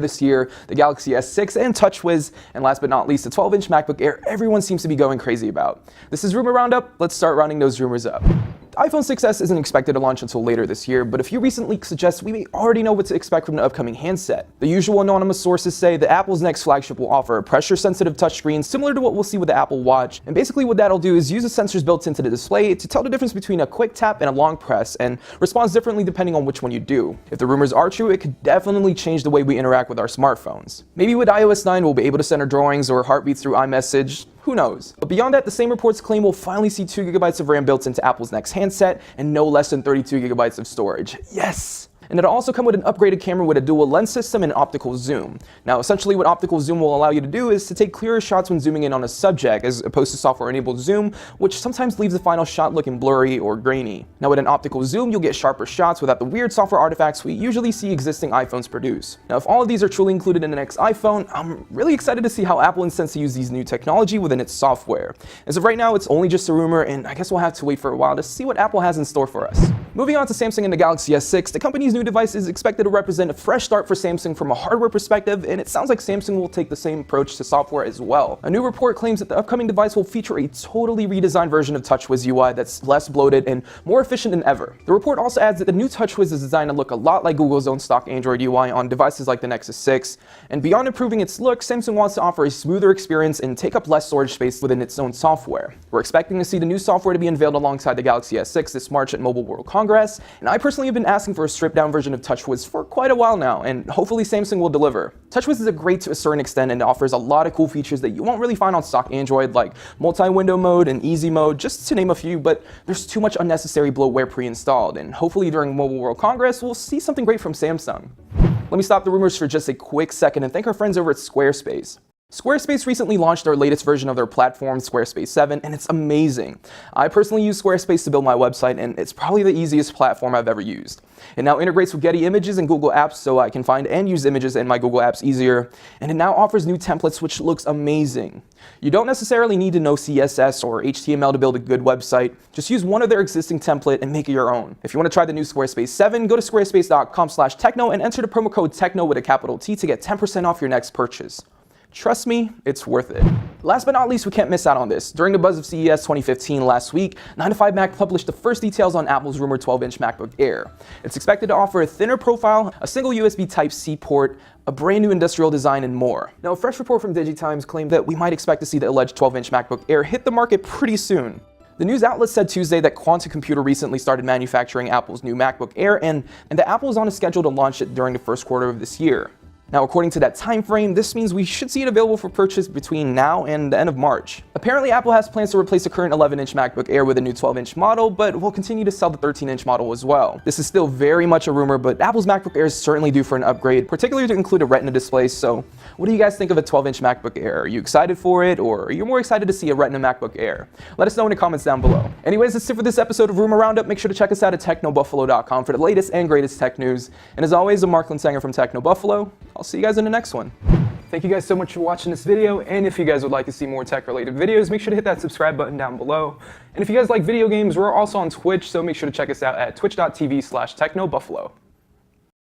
this year, the Galaxy S6 and TouchWiz, and last but not least, the 12-inch MacBook Air everyone seems to be going crazy about. This is Rumor Roundup. Let's start rounding those rumors up. The iPhone 6s isn't expected to launch until later this year, but a few recent leaks suggest we may already know what to expect from the upcoming handset. The usual anonymous sources say that Apple's next flagship will offer a pressure-sensitive touchscreen similar to what we'll see with the Apple Watch, and basically what that'll do is use the sensors built into the display to tell the difference between a quick tap and a long press, and responds differently depending on which one you do. If the rumors are true, it could definitely change the way we interact with our smartphones. Maybe with iOS 9 we'll be able to send our drawings or heartbeats through iMessage. Who knows? But beyond that, the same reports claim we'll finally see 2 GB of RAM built into Apple's next handset and no less than 32 GB of storage. Yes! And it'll also come with an upgraded camera with a dual lens system and optical zoom. Now, essentially what optical zoom will allow you to do is to take clearer shots when zooming in on a subject, as opposed to software-enabled zoom, which sometimes leaves the final shot looking blurry or grainy. Now, with an optical zoom, you'll get sharper shots without the weird software artifacts we usually see existing iPhones produce. Now, if all of these are truly included in the next iPhone, I'm really excited to see how Apple intends to use these new technology within its software. As of right now, it's only just a rumor, and I guess we'll have to wait for a while to see what Apple has in store for us. Moving on to Samsung and the Galaxy S6, the company's new device is expected to represent a fresh start for Samsung from a hardware perspective, and it sounds like Samsung will take the same approach to software as well. A new report claims that the upcoming device will feature a totally redesigned version of TouchWiz UI that's less bloated and more efficient than ever. The report also adds that the new TouchWiz is designed to look a lot like Google's own stock Android UI on devices like the Nexus 6, and beyond improving its look, Samsung wants to offer a smoother experience and take up less storage space within its own software. We're expecting to see the new software to be unveiled alongside the Galaxy S6 this March at Mobile World Congress, and I personally have been asking for a stripped-down version of TouchWiz for quite a while now, and hopefully Samsung will deliver. TouchWiz is great to a certain extent and offers a lot of cool features that you won't really find on stock Android, like multi-window mode and easy mode, just to name a few, but there's too much unnecessary bloatware pre-installed, and hopefully during Mobile World Congress we'll see something great from Samsung. Let me stop the rumors for just a quick second and thank our friends over at Squarespace. Squarespace recently launched their latest version of their platform, Squarespace 7, and it's amazing. I personally use Squarespace to build my website, and it's probably the easiest platform I've ever used. It now integrates with Getty Images and Google Apps so I can find and use images in my Google Apps easier, and it now offers new templates which looks amazing. You don't necessarily need to know CSS or HTML to build a good website. Just use one of their existing templates and make it your own. If you want to try the new Squarespace 7, go to squarespace.com/techno and enter the promo code TECHNO with a capital T to get 10% off your next purchase. Trust me, it's worth it. Last but not least, we can't miss out on this. During the buzz of CES 2015 last week, 9to5Mac published the first details on Apple's rumored 12-inch MacBook Air. It's expected to offer a thinner profile, a single USB Type-C port, a brand new industrial design, and more. Now, a fresh report from DigiTimes claimed that we might expect to see the alleged 12-inch MacBook Air hit the market pretty soon. The news outlet said Tuesday that Quanta Computer recently started manufacturing Apple's new MacBook Air, and that Apple is on a schedule to launch it during the first quarter of this year. Now, according to that time frame, this means we should see it available for purchase between now and the end of March. Apparently, Apple has plans to replace the current 11-inch MacBook Air with a new 12-inch model, but will continue to sell the 13-inch model as well. This is still very much a rumor, but Apple's MacBook Air is certainly due for an upgrade, particularly to include a Retina display. So, what do you guys think of a 12-inch MacBook Air? Are you excited for it, or are you more excited to see a Retina MacBook Air? Let us know in the comments down below. Anyways, that's it for this episode of Rumor Roundup. Make sure to check us out at technobuffalo.com for the latest and greatest tech news. And as always, I'm Mark Linsanger from Techno Buffalo. I'll see you guys in the next one. Thank you guys so much for watching this video, and if you guys would like to see more tech-related videos, make sure to hit that subscribe button down below. And if you guys like video games, we're also on Twitch, so make sure to check us out at twitch.tv/technobuffalo.